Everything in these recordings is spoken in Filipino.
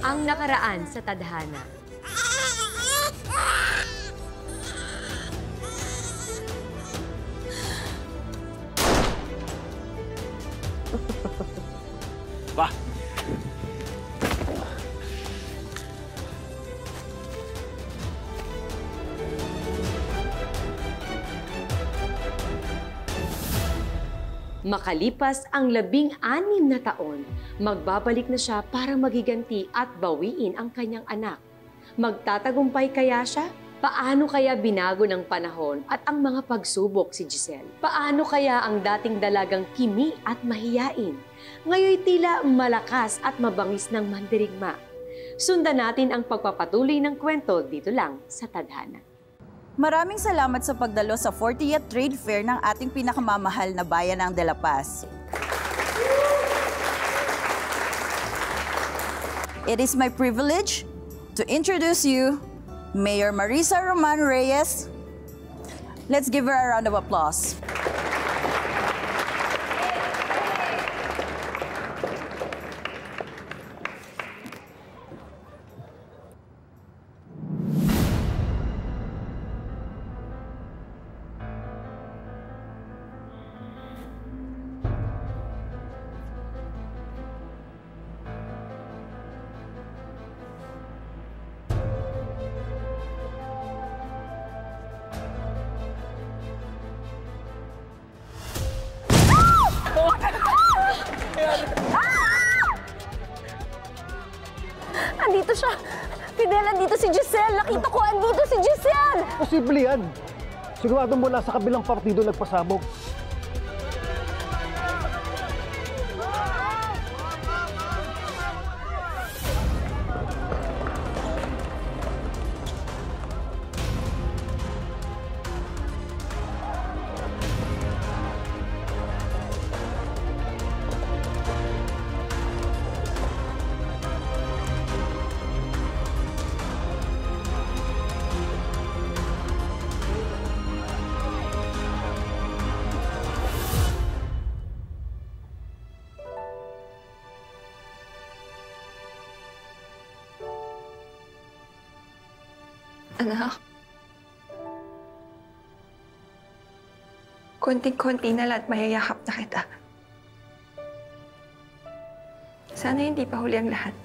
Ang nakaraan sa tadhana. Ba? Makalipas ang 16 na taon, magbabalik na siya para magiganti at bawiin ang kanyang anak. Magtatagumpay kaya siya? Paano kaya binago ng panahon at ang mga pagsubok si Giselle? Paano kaya ang dating dalagang kimi at mahiyain? Ngayoy tila malakas at mabangis ng mandirigma. Sundan natin ang pagpapatuloy ng kwento dito lang sa Tadhana. Maraming salamat sa pagdalo sa 40th Trade Fair ng ating pinakamamahal na bayan ng De La Paz. It is my privilege to introduce you Mayor Marisa Roman Reyes. Let's give her a round of applause. Andito siya! Fidel, andito si Giselle! Nakita ko, andito si Giselle! Posible yan. Sigurado mula sa kabilang partido nagpasabog. Anak, konting-konti na lang at mayayakap na kita. Sana hindi pa huli ang lahat.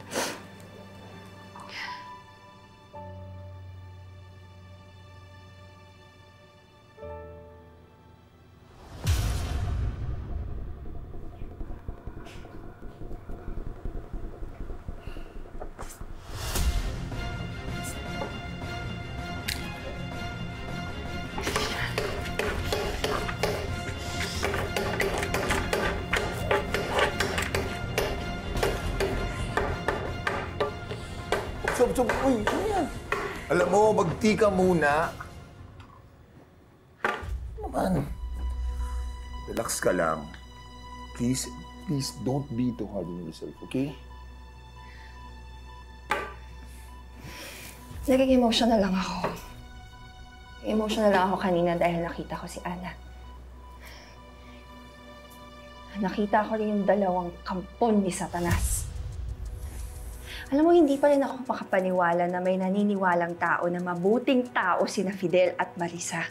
Uy, ano yan? Alam mo, mag-tea ka muna. Naman. Relax ka lang. Please don't be too hard on yourself, okay? Naging emotional lang ako. Emotional lang ako kanina dahil nakita ko si Ana. Nakita ko rin yung dalawang kampon ni Satanas. Alam mo, hindi pa rin ako makapaniwala na may naniniwalang tao na mabuting tao sina Fidel at Marisa.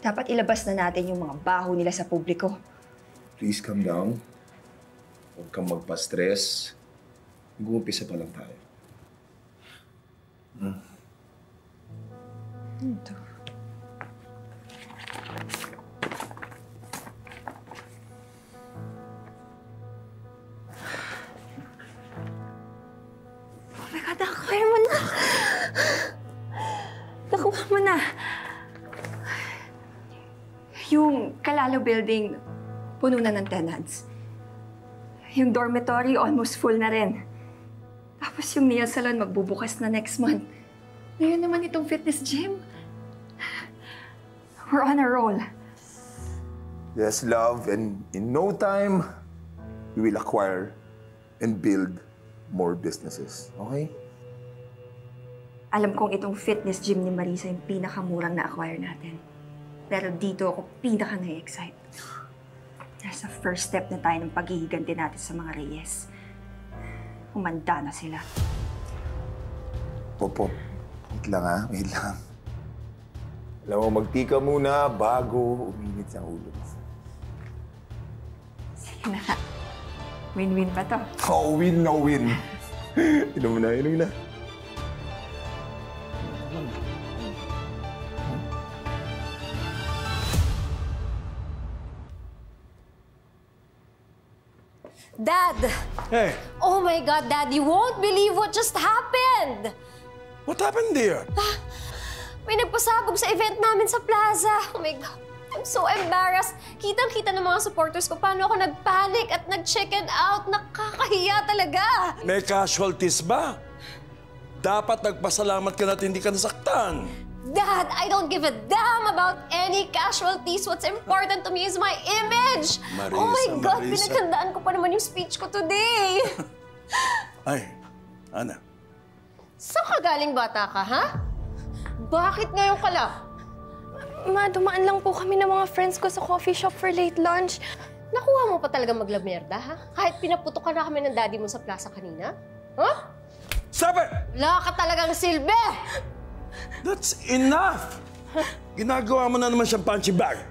Dapat ilabas na natin yung mga baho nila sa publiko. Please calm down. Huwag kang magpa-stress. Mag-uumpisa pa lang tayo. Ito. Nakuha mo na. Nakuha mo na. Yung Calalo building, puno na ng tenants. Yung dormitory, almost full na rin. Tapos yung nail salon, magbubukas na next month. Ngayon naman itong fitness gym. We're on a roll. Yes, love. And in no time, we will acquire and build more businesses. Okay? Alam kong itong fitness gym ni Marisa yung pinakamurang na-acquire natin. Pero dito ako pinaka-na-excite. Nasa first step na tayo ng paghihiganti natin sa mga Reyes. Humanda na sila. Pop, wait lang ha, wait lang. Alam mo, magtika muna bago uminit sa ulo. Sige na. Win-win ba to? Oh, win na win. Inom na, inom na. Dad! Hey, Oh my God, Dad, you won't believe what just happened! what happened there? May nagpasagop sa event namin sa plaza. Oh my God, I'm so embarrassed. Kitang-kita ng mga supporters ko paano ako nagpanic at nag-chicken out. Nakakahiya talaga. May casualties ba? Dapat nagpasalamat ka na at hindi ka nasaktan. Dad, I don't give a damn about any casualties. What's important to me is my image. Marisa, Oh my God, Marisa. pinaghandaan ko pa naman yung speech ko today. Ay, Ana. Saan ka galing bata ka, ha? Bakit ngayon ka lang? Ma, dumaan lang po kami ng mga friends ko sa coffee shop for late lunch. Nakuha mo pa talaga maglamerda, ha? Kahit pinaputok ka na kami ng daddy mo sa plaza kanina? Huh? Stop it! Wala ka talagang silbi! That's enough! Ginagawa mo na naman siyang punching bag.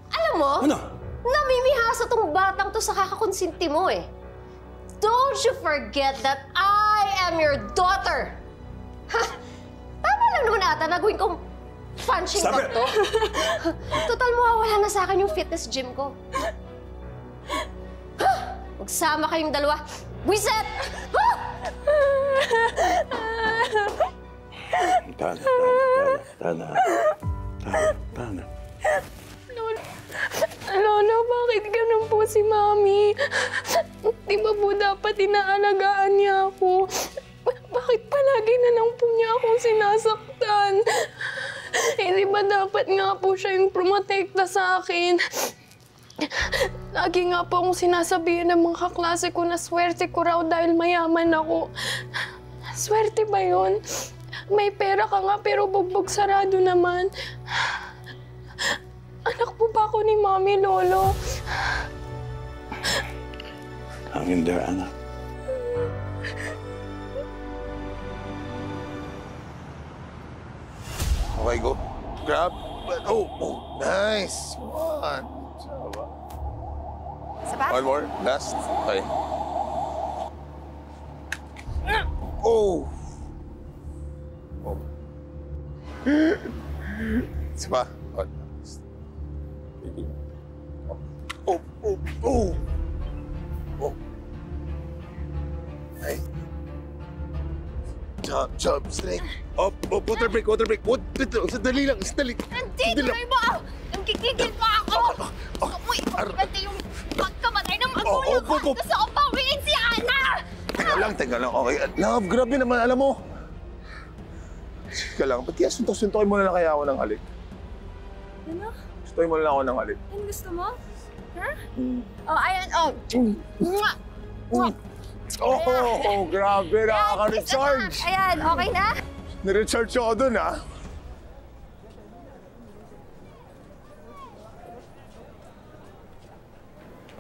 Alam mo, Ano? namimihasa tong batang to sa kakakonsinti mo eh. Don't you forget that I am your daughter! Ha? Tama lang naman ata na gawin kong punching Stop bag it! to. Total, mawawala na sa akin yung fitness gym ko. Magsama kayong dalawa. Wiset! Tana. Lola, bakit ganun po si Mami? Di ba po dapat inaalagaan niya ako? Bakit palagi na lang po niya akong sinasaktan? Di ba dapat nga po siya yung promotekta sa akin? Lagi nga po akong sinasabihan ng mga kaklase ko na swerte ko raw dahil mayaman ako. Swerte ba yun? May pera ka nga pero bugbog sarado naman. Anak po ba ako ni Mami, Lolo? Hang in there, Ana. Okay, go. Grab. Oh, nice. One. One more. Last. Okay. Oh. Oh. Isa pa. Oh. Oh, oh, oh. Oh. Ay. Jump, straight. Up, water break. Sandali lang. Nandito na yung mga... Nagkikigil pa ako! Uy, pwede yung pagkamatay ng magulang ko! Gusto ko pawiin si Ana! Teka lang. Okay. Love, grabe naman. Alam mo. Teka lang. Ba't kaya suntok-suntokin mo na lang kaya ako ng halik? Ano? Suntokin mo na lang ako ng halik. Ano gusto mo? Ha? Oh, ayan, oh. Mwah! Mwah! Oh, grabe. Nakaka-recharge. Ayan, okay na? Ni-recharge ako dun, ha?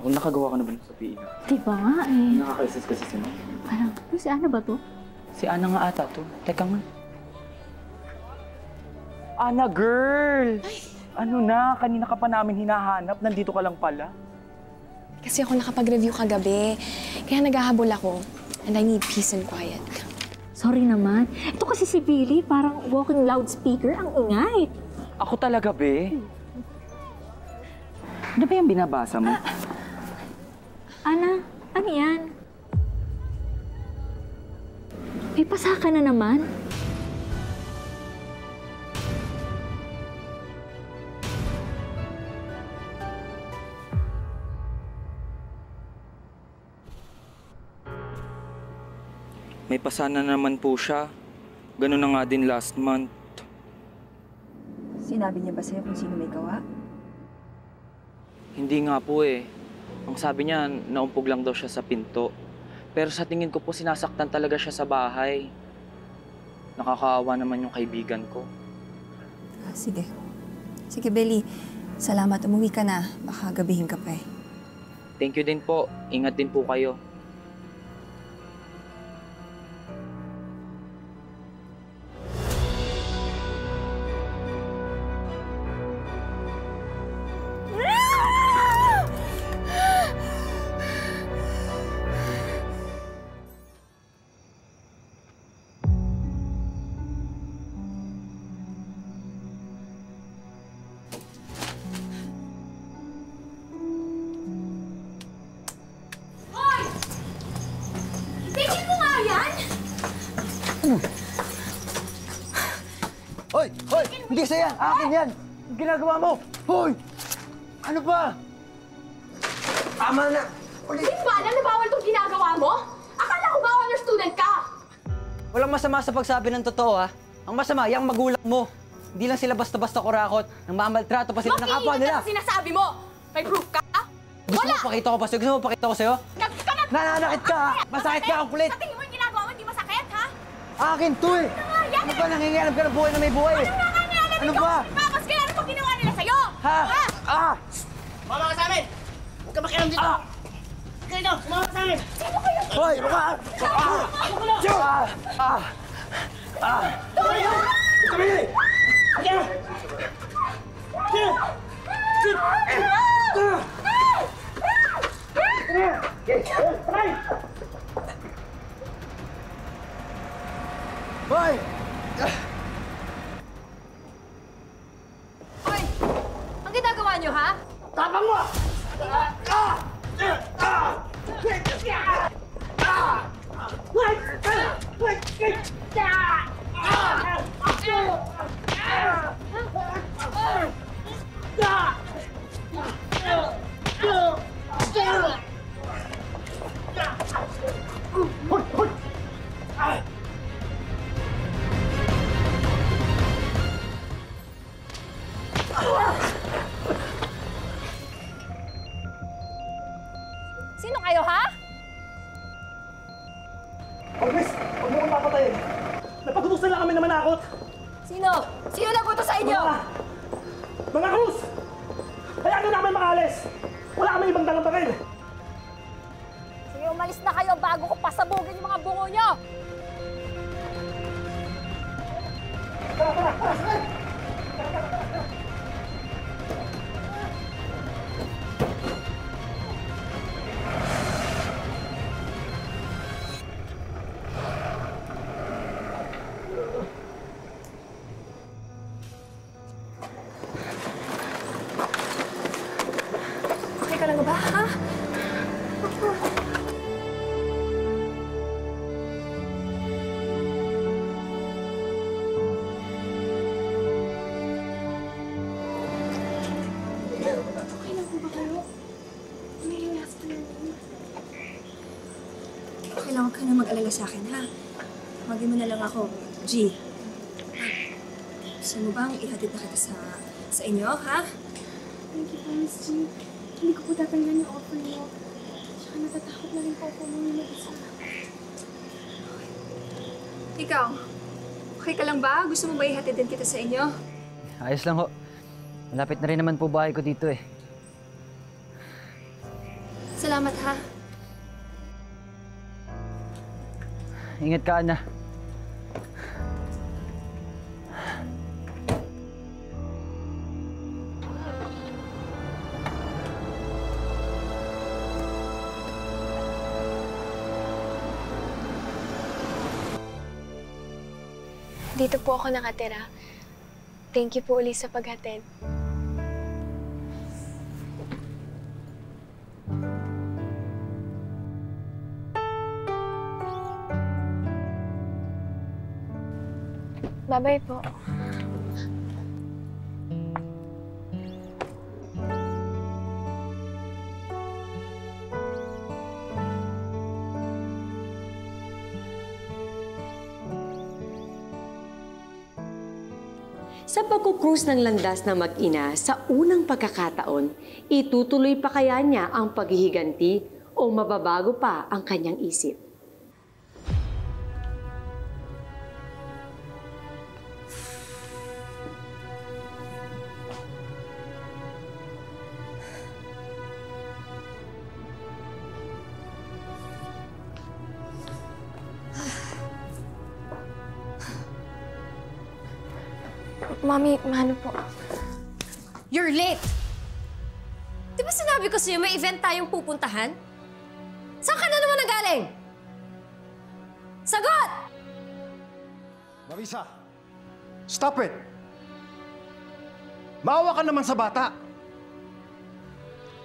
Kung nakagawa ka na ba sa PE? Di ba nga eh. Nakaka-assist kasi si Ma'am. Parang, si Ana ba to? Si Ana nga ata to. Teka nga. Ana, girl! Ano na? Kanina ka pa namin hinahanap. Nandito ka lang pala. Kasi ako nakapag-review kagabi. Kaya naghahabol ako. And I need peace and quiet. Sorry naman. Ito kasi si Billy, parang walking loudspeaker. Ang ingay. Ako talaga, be? Ano ba yung binabasa mo? Ana, ano yan? May pasaka na naman. May pasana naman po siya. Ganun na nga din last month. Sinabi niya ba sa'yo kung sino may gawa? Hindi nga po eh. Ang sabi niya, naumpog lang daw siya sa pinto. Pero sa tingin ko po, sinasaktan talaga siya sa bahay. Nakakaawa naman yung kaibigan ko. Sige. Sige, Belly. Salamat. Umuwi ka na. Baka gabihin ka pa eh. Thank you din po. Ingat din po kayo. Hoy! Hoy! Hindi sa'yo yan! Akin yan! Ang ginagawa mo! Hoy! Ano ba? Tama na! Hindi mo ba alam na bawal itong ginagawa mo? Akala ko ba honor student ka? Walang masama sa pagsabi ng totoo, ha? Ang masama, yung magulang mo. Hindi lang sila basta-basta kurakot. Nang mamaltrato pa sila ng kapwa nila. Ang sinasabi mo! May proof ka? Gusto mo pakita ko pa sa'yo? Gusto mo pakita ko sa'yo? Nananakit ka, ha? Masakit ka ang kulit! Sa tingin mo yung ginagawa mo, hindi masakit, ha? Akin to, eh! Ano ba? Nangingialam ka ng buhay na may buhay, eh! Ano ba? Tapos kailan ko ginawa nila sa'yo? Ha? Ah! Mama ka sa amin! Huwag ka makialam dito! Kaya ito, sumama ka sa amin! Sino kayo? Hoy! Hoy! Hoy! Ang ginagawa niyo, ha? Tapang mo! Sino kayo, ha? Oh, miss! Huwag mo kong papatayin! Napagutusan lang kami na manakot! Sino? Sino nagbuto sa inyo? Mga Cruz! Hayaan na namin makaalis! Wala kami ibang dalang baril! Sige, umalis na kayo bago ko pasabugin yung mga bungo nyo! Okay ka lang ba, ha? Kailangan ka na mag-alala sa akin, ha? Tawagin mo na lang ako, G. Gusto mo bang ihatid na kita sa inyo, ha? Thank you, Miss G. Hindi ko po tatanggan yung offer niyo. Tsaka natatakot na rin po ako nung mag-isa. Ikaw, okay ka lang ba? Gusto mo ba ihatid din kita sa inyo? Ayos lang ho. Malapit na rin naman po bahay ko dito, eh. Salamat, ha? Ingat ka, Ana. Dito po ako nakatira. Thank you po ulit sa paghatid. Bye-bye po. Sa pagkukrus ng landas ng mag-ina sa unang pagkakataon, itutuloy pa kaya niya ang paghihiganti o mababago pa ang kanyang isip? Mami, mano po? You're late! Di ba sinabi ko sa'yo may event tayong pupuntahan? Saan ka na naman nagaling? Sagot! Marisa! Stop it! Maawa ka naman sa bata!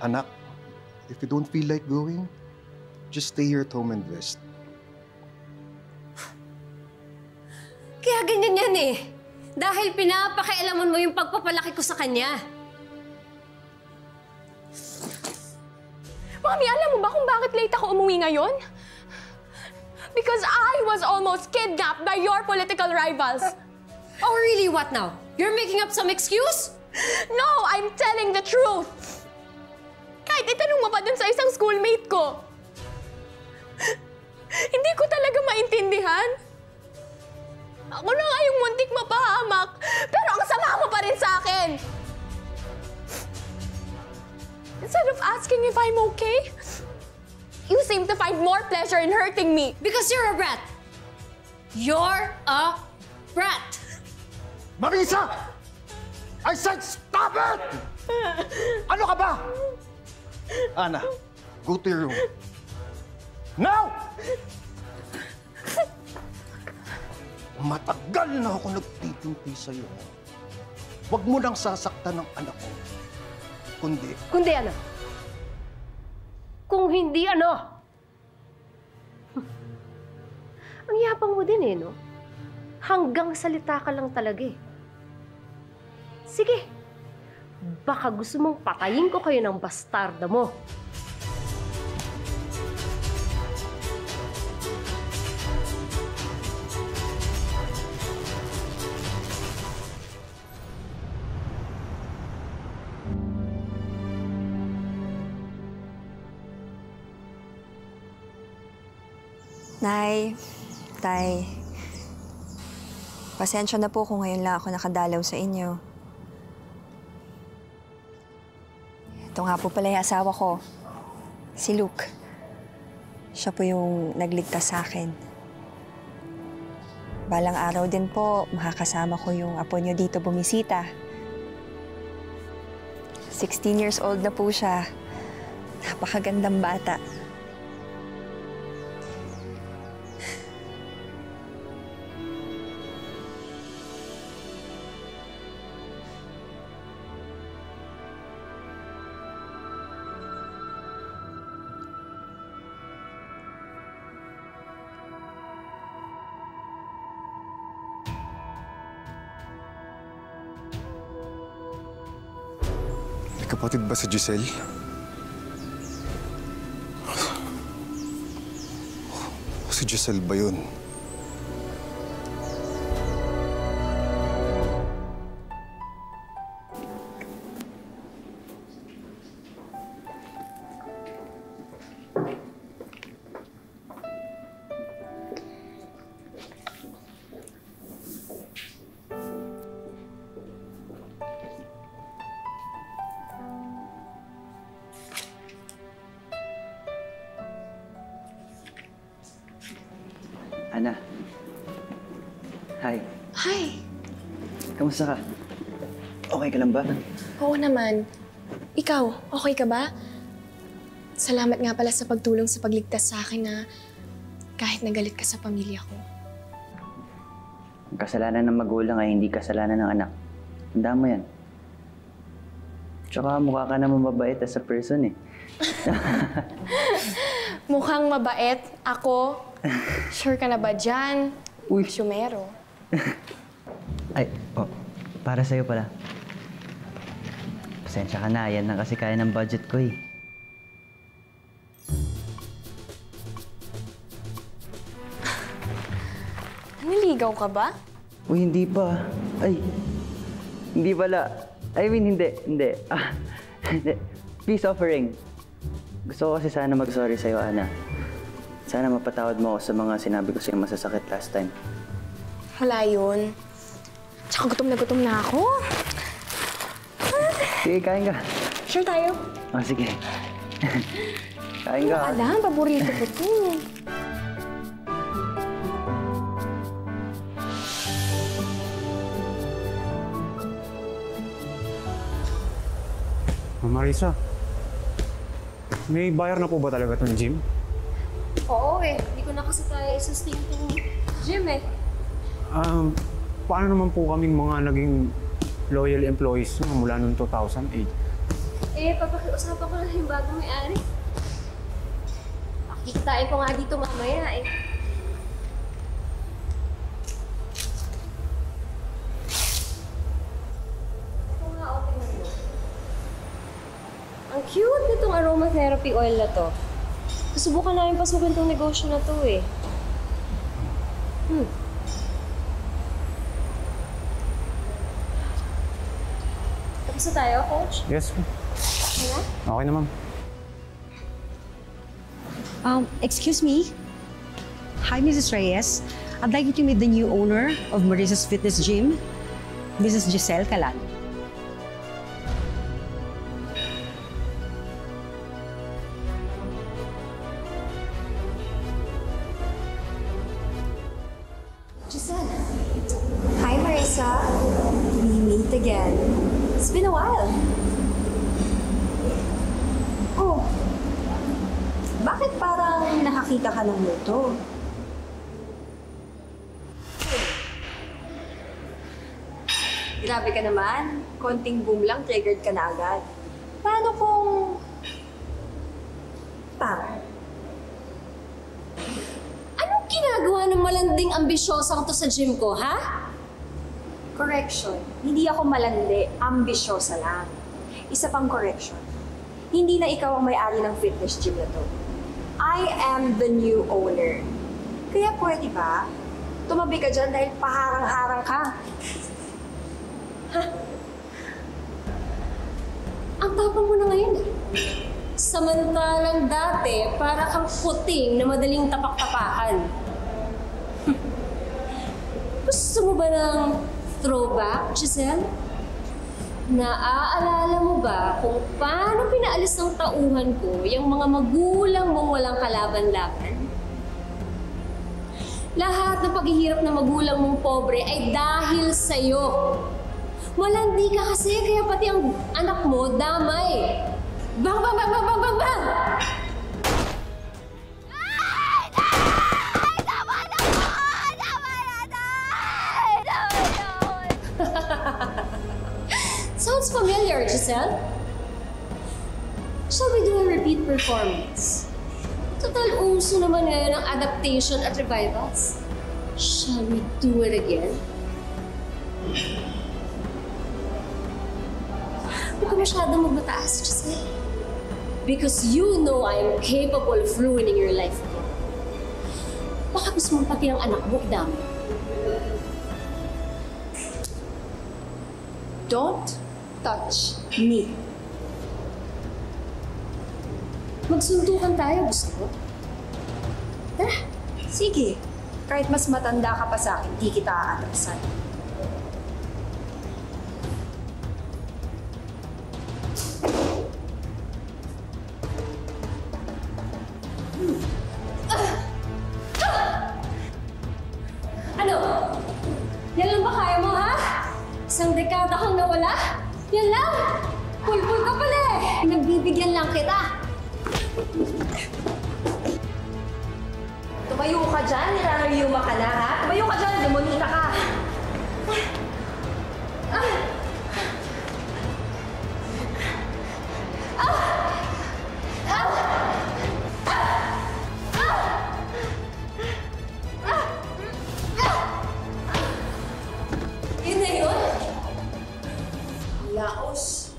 Anak, if you don't feel like going, just stay here at home and rest. eh. Dahil pinapakialaman mo yung pagpapalaki ko sa kanya. Mami, alam mo ba kung bakit late ako umuwi ngayon? Because I was almost kidnapped by your political rivals. Oh, really? What now? You're making up some excuse? No, I'm telling the truth. Kahit itanong mo pa dun sa isang schoolmate ko. Hindi ko talaga maintindihan. Ako na nga yung muntik mapahamak, pero ang sama mo pa rin sa akin. Instead of asking if I'm okay, you seem to find more pleasure in hurting me. Because you're a brat. You're a brat. Marisa! I said stop it! Ano ka ba? Ana, go to your room. Now! Matagal na ako nagtitimpi sa'yo. Huwag mo nang sasaktan ng anak ko. Kundi... Kundi ano? Kung hindi ano? Ang yapang mo din eh, no? Hanggang salita ka lang talaga eh. Sige, baka gusto mong patayin ko kayo ng bastarda mo. Nay, Tay, pasensya na po kung ngayon lang ako nakadalaw sa inyo. Ito nga po pala yung asawa ko, si Luke. Siya po yung nagligtas sa akin. Balang araw din po, makakasama ko yung apo niyo dito bumisita. 16 years old na po siya. Napakagandang bata. Kapatid ba si Giselle? Si Giselle ba yun? Ana. Hi. Hi. Kamusta ka? Okay ka lang ba? Oo naman. Ikaw, okay ka ba? Salamat nga pala sa pagtulong sa pagligtas sa akin na kahit nagalit ka sa pamilya ko. Ang kasalanan ng magulang ay hindi kasalanan ng anak. Tandaan mo yan. Tsaka mukha ka naman mabait as a person eh. Mukhang mabait. Ako. Sure ka na ba dyan? Uy. Sumero. Ay, oh, para sa'yo pala. Pasensya ka na, yan lang kasi kaya ng budget ko eh. Naligaw ka ba? Uy, hindi pa. Ay, hindi pala. I mean, hindi. Hindi. Peace offering. Gusto ko kasi sana mag-sorry sa'yo, Ana. Sana mapatawad mo ako sa mga sinabi ko sa'yo masasakit last time. Wala yun. Tsaka gutom na ako. Sige, kain ka. Sure tayo? Oh, sige. Kain ka. Alam, paborito ko to. Marisa, may bayar na po ba talaga itong gym? Oo eh. Hindi ko na kasi tayo i-sustain itong gym eh. Paano naman po kaming mga naging loyal employees mula noong 2008? Eh, papakiusapan ko na yung bagong may-ari. Kikitain ko nga dito mamaya eh. aromatherapy oil na to. Susubukan namin pasukin tong negosyo na to eh. Tapos na tayo, Coach? Yes, ma'am. Okay na? Okay na, ma'am. Excuse me. Hi, Mrs. Reyes. I'd like you to meet the new owner of Marisa's Fitness Gym, Mrs. Giselle Calan. Giselle. Hi, Marisa. We meet again. It's been a while. Oh, bakit parang nakakita ka ng multo? Grabe ka naman. Konting boom lang, triggered ka na agad. Paano kung... Anong ginagawa ng malanding ambisyosang to sa gym ko, ha? Correction. Hindi ako malandi. Ambisyosa lang. Isa pang correction. Hindi na ikaw ang may-ari ng fitness gym na to. I am the new owner. Kaya pwede ba? Tumabi ka dyan dahil paharang-harang ka. Ang tapang mo na ngayon eh. Samantalang dati, para kang puting na madaling tapak-tapakan. Gusto mo ba ng throwback, Giselle? Naaalala mo ba kung paano pinaalis ng tauhan ko yung mga magulang mong walang kalaban-laban? Lahat ng paghihirap ng magulang mong pobre ay dahil sa'yo. Malandi ka kasi, kaya pati ang anak mo damay. Bang, bang, bang, bang, bang, bang, bang! Sounds familiar, Giselle. Shall we do a repeat performance? Total uso naman ngayon ang adaptation at revivals. Shall we do it again? Huwag ka masyadong magmataas, Giselle. Because you know I am capable of ruining your life again. Baka gusto mong pati ang anak mo idamay. Don't touch me. Magsuntukan tayo, gusto mo? Tara, sige. Kahit mas matanda ka pa sa akin, di kita aatasan. Ano? Yan lang ba kaya mo, ha? Isang dekada kang nawala? Yan lang? Pulpul ka pala eh! Nagbibigyan lang kita. Tumayo ka dyan, nirarayuma ka na, ha? Tumayo ka dyan, demonita ka. Yun na yun? Laos.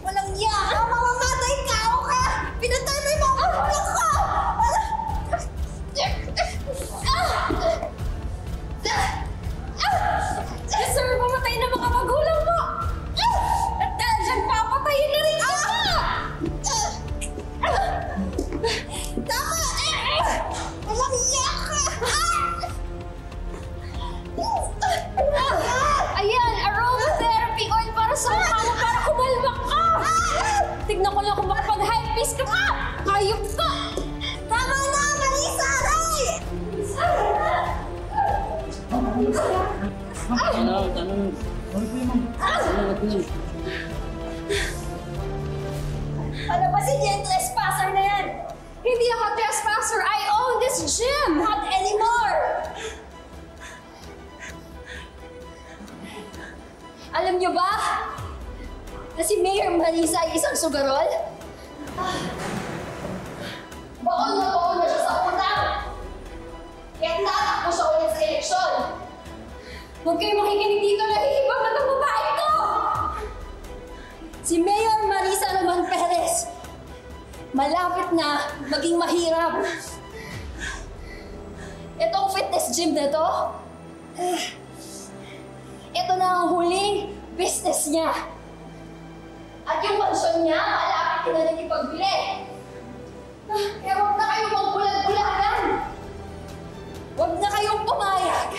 Walang iya ka! Mamamatay ka! O ka! Pinatay mo yung mga magulang ko! Deserve mamatay na mga magulang mo! At dahil dyan, papatayin na rin kita! Tama! Walang iya ka! Ayan, aromatherapy oil para sa mukha mo para kumalma ka! Tignan ko lang kung makapag-hypebeast ka pa! Hayop ka! Tama na, Marisa! Aray! Palabasin niya yung trespasser na yan! Hindi ako trespasser! I own this gym! Not anymore! Alam niyo ba na si Mayor Marisa ay isang sugarol? Baon na siya sa utang! Kaya tatakbo siya ulit sa eleksyon! Huwag kayo makikinig dito, nahihibang na ng babae ito! Si Mayor Marisa naman Perez malapit na maging mahirap. Itong fitness gym na to, ito na ang huling business niya. At yung pansyon niya, malapit ka na nang ipagbili. Kaya huwag na kayong magbulag-bulagan. Huwag na kayong pumayag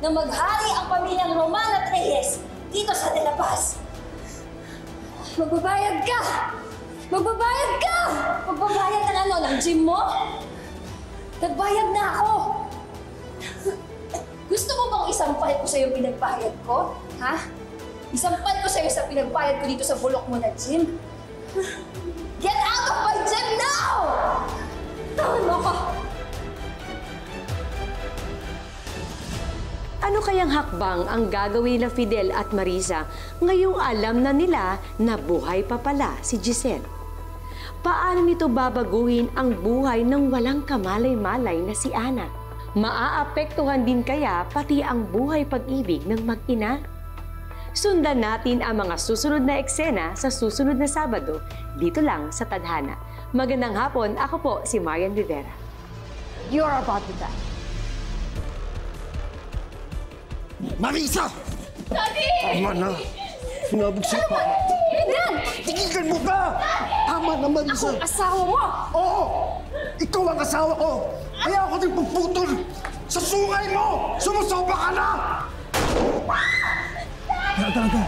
na maghari ang pamilyang Roman at Reyes dito sa De La Paz. Magbabayad ka! Magbabayad ka! Magbabayad ng ano, ng gym mo? Nagbayad na ako! Gusto mo bang isampal ko sa'yo pinagbayad ko? Ha? Isampal ko sa'yo sa pinagbayad ko dito sa bulok mo na gym? Get out of my gym now! Tama ka! Ano kayang hakbang ang gagawin na Fidel at Marisa ngayong alam na nila na buhay pa pala si Giselle? Paano nito babaguhin ang buhay ng walang kamalay-malay na si Ana? Maaapektuhan din kaya pati ang buhay pag-ibig ng mag-ina? Sundan natin ang mga susunod na eksena sa susunod na Sabado dito lang sa Tadhana. Magandang hapon, ako po si Marian Rivera. You're about to die. Marisa! Daddy! Tama na. Sinabugsik pa. Yan! Tigilan mo ba? Tama na, Marisa. Ako asawa mo! Oo! Ikaw ang asawa ko! Kaya ako din puputol sa sungay mo! Sumusobra ka na! Talaga.